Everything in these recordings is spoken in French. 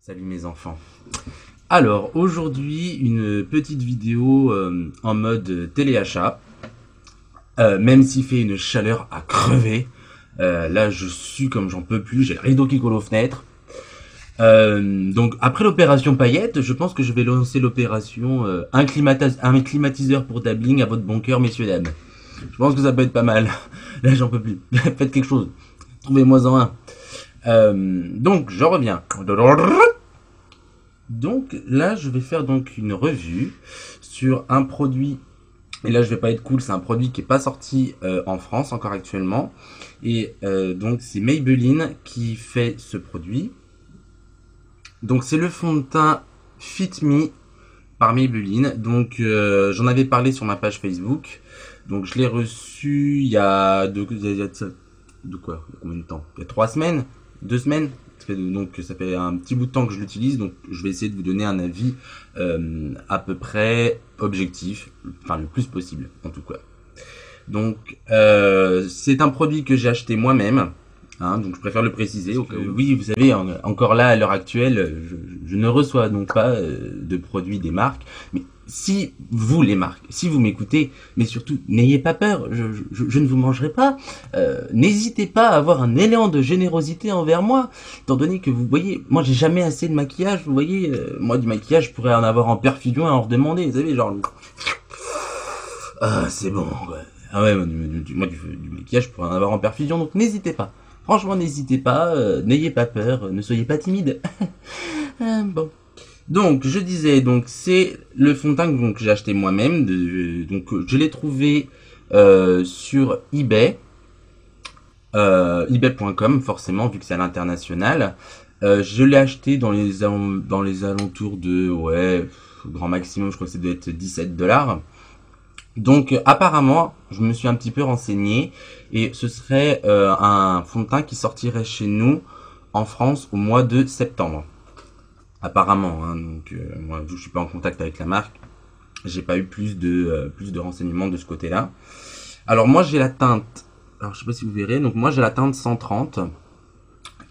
Salut mes enfants. Alors aujourd'hui une petite vidéo en mode téléachat. Même s'il fait une chaleur à crever. Là je sue comme j'en peux plus, j'ai le rideau qui colle aux fenêtres. Donc après l'opération paillette, je pense que je vais lancer l'opération un climatiseur pour Dabbling à votre bon cœur messieurs dames. Je pense que ça peut être pas mal. Là j'en peux plus. Faites quelque chose. Trouvez-moi en un. Donc je reviens. Donc là, je vais faire donc une revue sur un produit. Et là, je vais pas être cool, c'est un produit qui est pas sorti en France encore actuellement. Et donc c'est Maybelline qui fait ce produit. Donc c'est le fond de teint Fit Me par Maybelline. Donc j'en avais parlé sur ma page Facebook. Donc je l'ai reçu il y a de quoi? Il y a combien de temps? Il y a 3 semaines? 2 semaines? Donc ça fait un petit bout de temps que je l'utilise, donc je vais essayer de vous donner un avis à peu près objectif, enfin le plus possible en tout cas. Donc c'est un produit que j'ai acheté moi-même, hein, donc je préfère le préciser. Oui, vous savez, encore là à l'heure actuelle, je ne reçois donc pas de produits des marques, mais si vous les marques, si vous m'écoutez, mais surtout n'ayez pas peur, je ne vous mangerai pas. N'hésitez pas à avoir un élan de générosité envers moi, étant donné que vous voyez, moi j'ai jamais assez de maquillage, vous voyez, moi du maquillage je pourrais en avoir en perfusion et en redemander, vous savez, genre ah c'est bon quoi. Ah ouais, moi du maquillage je pourrais en avoir en perfusion, donc n'hésitez pas. Franchement n'hésitez pas, n'ayez pas peur, ne soyez pas timide. Bon. Donc je disais, donc c'est le fond de teint que j'ai acheté moi-même, donc je l'ai trouvé sur eBay, ebay.com forcément vu que c'est à l'international. Je l'ai acheté dans les alentours de, ouais, grand maximum je crois que ça doit être 17$. Donc apparemment je me suis un petit peu renseigné et ce serait un fond de teint qui sortirait chez nous en France au mois de septembre. Apparemment, hein, donc moi je suis pas en contact avec la marque, j'ai pas eu plus de renseignements de ce côté-là. Alors moi j'ai la teinte, alors je sais pas si vous verrez, donc moi j'ai la teinte 130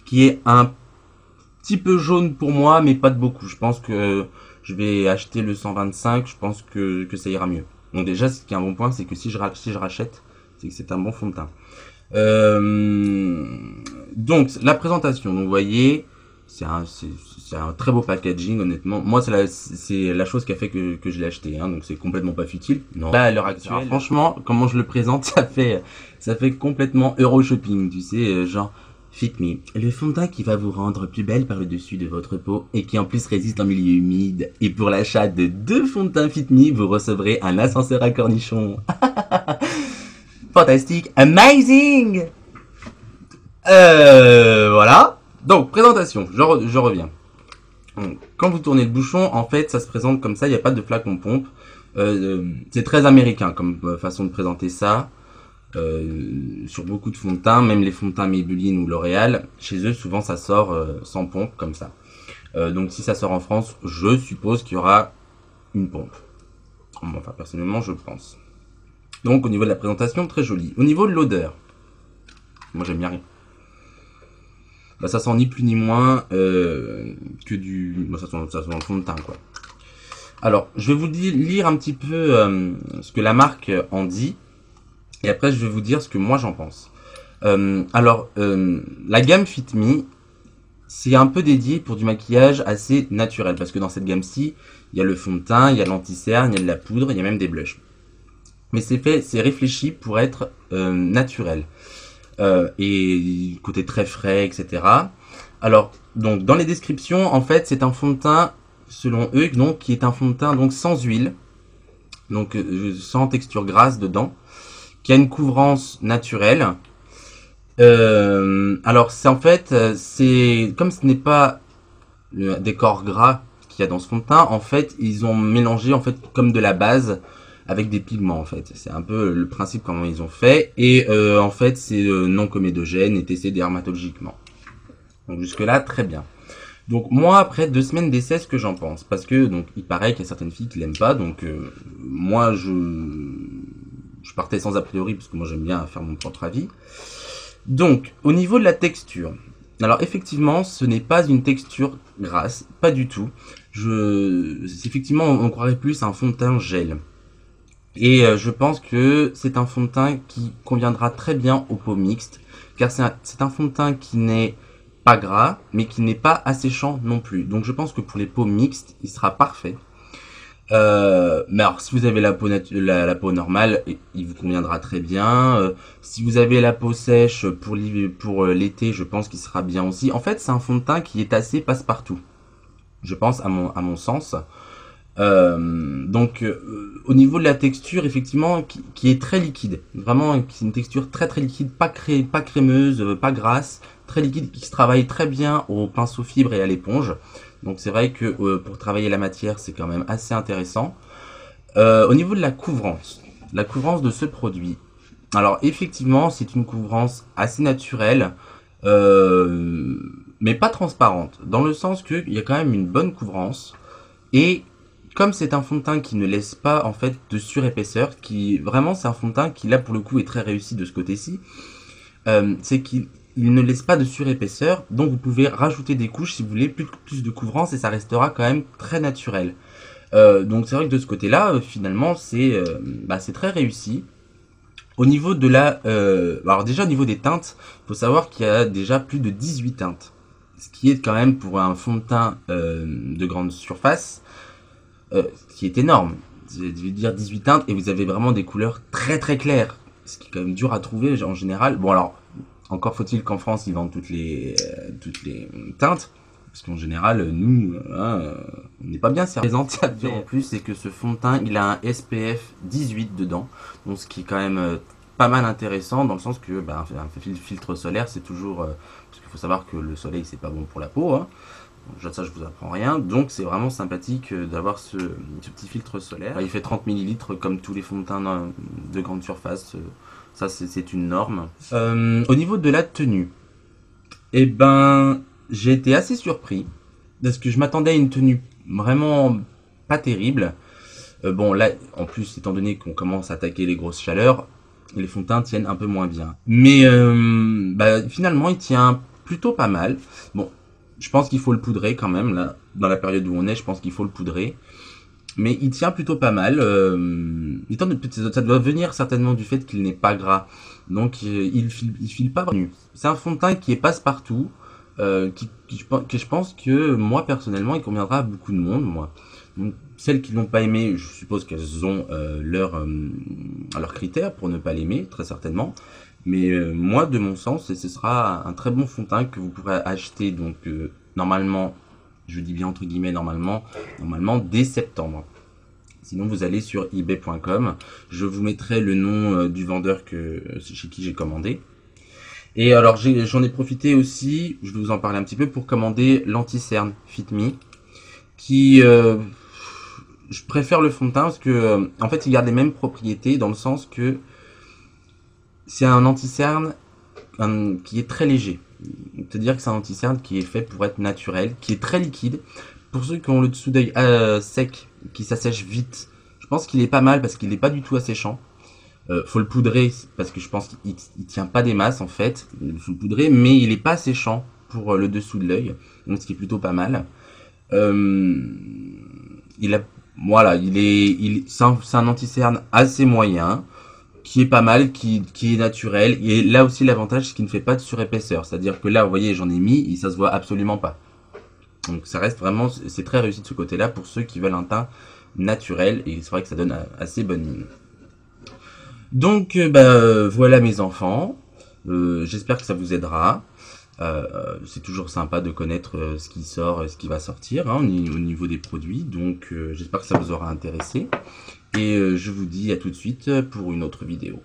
qui est un petit peu jaune pour moi, mais pas de beaucoup. Je pense que je vais acheter le 125, je pense que ça ira mieux. Donc déjà ce qui est un bon point, c'est que si je rachète, c'est que c'est un bon fond de teint. Donc la présentation, donc vous voyez. C'est un très beau packaging, honnêtement. Moi, c'est la chose qui a fait que je l'ai acheté, hein, donc c'est complètement pas futile. Non. Là, à l'heure actuelle, alors, franchement, comment je le présente, ça fait complètement Euroshopping, tu sais, genre Fit Me, le fond de teint qui va vous rendre plus belle par le dessus de votre peau et qui en plus résiste en milieu humide. Et pour l'achat de 2 fonds de teint Fit Me, vous recevrez un ascenseur à cornichons. Fantastique, amazing. Voilà. Donc, présentation, je reviens. Donc, quand vous tournez le bouchon, en fait, ça se présente comme ça, il n'y a pas de flacon pompe. C'est très américain comme façon de présenter ça. Sur beaucoup de fonds de teint, même les fonds de teint Maybelline ou L'Oréal, chez eux, souvent, ça sort sans pompe, comme ça. Donc, si ça sort en France, je suppose qu'il y aura une pompe. Enfin, personnellement, je pense. Donc, au niveau de la présentation, très joli. Au niveau de l'odeur, moi, j'aime bien rien. Bah, ça sent ni plus ni moins que du... Bah, ça sent le fond de teint, quoi. Alors, je vais vous lire un petit peu ce que la marque en dit. Et après, je vais vous dire ce que moi, j'en pense. La gamme Fit Me, c'est un peu dédié pour du maquillage assez naturel. Parce que dans cette gamme-ci, il y a le fond de teint, il y a l'anti-cerne, il y a de la poudre, il y a même des blushs. Mais c'est réfléchi pour être naturel. Et côté très frais, etc. Alors, donc dans les descriptions, en fait, c'est un fond de teint, selon eux, donc qui est un fond de teint donc sans huile, donc sans texture grasse dedans, qui a une couvrance naturelle. Alors, c'est en fait, c'est comme ce n'est pas le décor gras qu'il y a dans ce fond de teint, en fait, ils ont mélangé en fait comme de la base avec des pigments en fait. C'est un peu le principe comment ils ont fait. Et en fait c'est non comédogène et testé dermatologiquement. Donc jusque là très bien. Donc moi après 2 semaines d'essai ce que j'en pense. Parce que donc il paraît qu'il y a certaines filles qui l'aiment pas. Donc moi je partais sans a priori parce que moi j'aime bien faire mon propre avis. Donc au niveau de la texture. Alors effectivement, ce n'est pas une texture grasse, pas du tout. Effectivement, on croirait plus à un fond de teint gel. Et je pense que c'est un fond de teint qui conviendra très bien aux peaux mixtes, car c'est un fond de teint qui n'est pas gras, mais qui n'est pas asséchant non plus. Donc je pense que pour les peaux mixtes, il sera parfait. Mais alors, si vous avez la peau, la peau normale, il vous conviendra très bien. Si vous avez la peau sèche pour l'été, je pense qu'il sera bien aussi. En fait, c'est un fond de teint qui est assez passe-partout, je pense, à mon sens. Au niveau de la texture, effectivement, qui est très liquide. Vraiment, c'est une texture très très liquide, pas crémeuse, pas grasse, très liquide, qui se travaille très bien au pinceau fibre et à l'éponge. Donc c'est vrai que pour travailler la matière, c'est quand même assez intéressant. Au niveau de la couvrance de ce produit. Alors effectivement, c'est une couvrance assez naturelle, mais pas transparente, dans le sens qu'il y a quand même une bonne couvrance. Et comme c'est un fond de teint qui ne laisse pas en fait de surépaisseur, qui vraiment c'est un fond de teint qui là pour le coup est très réussi de ce côté-ci, c'est qu'il ne laisse pas de surépaisseur, donc vous pouvez rajouter des couches si vous voulez plus de couvrance et ça restera quand même très naturel. Donc c'est vrai que de ce côté-là, finalement c'est très réussi. Au niveau de alors déjà au niveau des teintes, il faut savoir qu'il y a déjà plus de 18 teintes, ce qui est quand même pour un fond de teint de grande surface, qui est énorme. Je veux dire 18 teintes et vous avez vraiment des couleurs très très claires, ce qui est quand même dur à trouver en général. Bon alors, encore faut-il qu'en France ils vendent toutes les teintes, parce qu'en général nous, on n'est pas bien servis. En plus, c'est que ce fond de teint il a un SPF 18 dedans, donc ce qui est quand même pas mal intéressant dans le sens que un filtre solaire c'est toujours parce qu'il faut savoir que le soleil c'est pas bon pour la peau, hein. Donc, ça je vous apprends rien, donc c'est vraiment sympathique d'avoir ce petit filtre solaire. Il fait 30 ml comme tous les fonds de teint de grande surface, ça c'est une norme. Au niveau de la tenue, eh ben j'ai été assez surpris parce que je m'attendais à une tenue vraiment pas terrible. Bon là en plus étant donné qu'on commence à attaquer les grosses chaleurs, les fonds de teint tiennent un peu moins bien. Mais finalement il tient plutôt pas mal. Bon, je pense qu'il faut le poudrer quand même, là, dans la période où on est, je pense qu'il faut le poudrer. Mais il tient plutôt pas mal. Ça doit venir certainement du fait qu'il n'est pas gras. Donc il file pas vraiment. C'est un fond de teint qui est passe-partout. Que je pense que moi personnellement il conviendra à beaucoup de monde. Moi. Donc, celles qui l'ont pas aimé, je suppose qu'elles ont leurs critères pour ne pas l'aimer, très certainement. Mais moi, de mon sens, ce sera un très bon fond de teint que vous pourrez acheter donc normalement, je dis bien entre guillemets normalement dès septembre. Sinon, vous allez sur ebay.com. Je vous mettrai le nom du vendeur chez qui j'ai commandé. Et alors, j'en ai profité aussi, je vais vous en parler un petit peu, pour commander l'anti-cerne Fit Me, qui je préfère le fond de teint parce que en fait, il garde les mêmes propriétés dans le sens que c'est un anti-cerne qui est très léger. C'est-à-dire que c'est un anti-cerne qui est fait pour être naturel, qui est très liquide. Pour ceux qui ont le dessous d'œil sec, qui s'assèche vite, je pense qu'il est pas mal parce qu'il n'est pas du tout asséchant. Faut le poudrer parce que je pense qu'il tient pas des masses en fait. Il faut le poudrer, mais il est pas asséchant pour le dessous de l'œil, donc ce qui est plutôt pas mal. C'est un anti-cerne assez moyen, qui est pas mal, qui est naturel. Et là aussi l'avantage c'est qu'il ne fait pas de surépaisseur, c'est-à-dire que là vous voyez j'en ai mis et ça se voit absolument pas. Donc ça reste vraiment, c'est très réussi de ce côté-là pour ceux qui veulent un teint naturel et c'est vrai que ça donne assez bonne mine. Donc voilà mes enfants, j'espère que ça vous aidera. C'est toujours sympa de connaître ce qui sort, ce qui va sortir au niveau des produits, donc j'espère que ça vous aura intéressé. Et je vous dis à tout de suite pour une autre vidéo.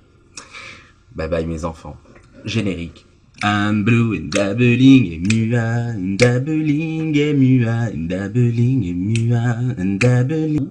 Bye bye mes enfants. Générique. I'm blue and dabbling et mua, and dabbling et mua, and dabbling et mua, and dabbling.